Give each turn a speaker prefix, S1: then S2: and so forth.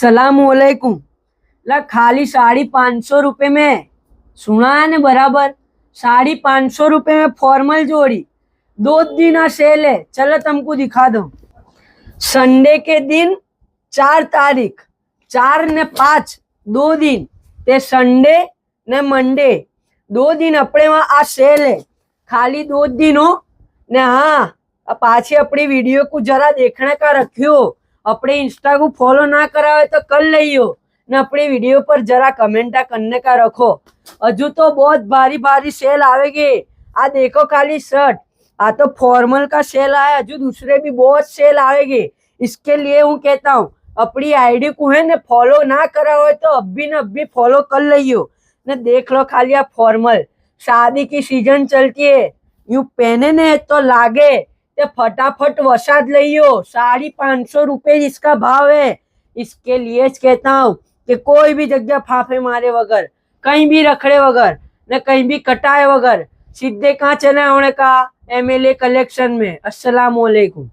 S1: सलामकुम। ला खाली 550 में, सुना है ने बराबर, 550 में फॉर्मल जोड़ी। 2 दिन सेल है, चलो तुमको दिखा दो। संडे के दिन 4 तारीख, 4 ने 5 2 दिन, ते संडे ने मंडे 2 दिन अपने वहां आ सेल है। खाली 2 दिन हो ने। हाँ, पाछे अपनी वीडियो को जरा देखने का रखियो। अपने इंस्टा को फॉलो ना करा हो तो कर लियो ने। अपनी वीडियो पर जरा कमेंट करने का रखो। अजू तो बहुत भारी भारी सेल आवेगी। आ देखो खाली शर्ट, आ तो फॉर्मल का सेल आया। अजू दूसरे भी बहुत सेल आवेगी। इसके लिए हूँ कहता हूँ, अपनी आईडी को है ने फॉलो ना करा हो तो अभी न अभी फॉलो कर लियो ने। देख लो खाली आ फॉर्मल, शादी की सीजन चलती है, यूं पहने ने तो लागे ते फटाफट वसाद लियो। 550 इसका भाव है। इसके लिए कहता हूँ कि कोई भी जगह फाफे मारे वगर, कहीं भी रखड़े वगर ने कहीं भी कटाए वगर सीधे कहाँ चले होने का, एमएलए कलेक्शन में। अस्सलाम वालेकुम।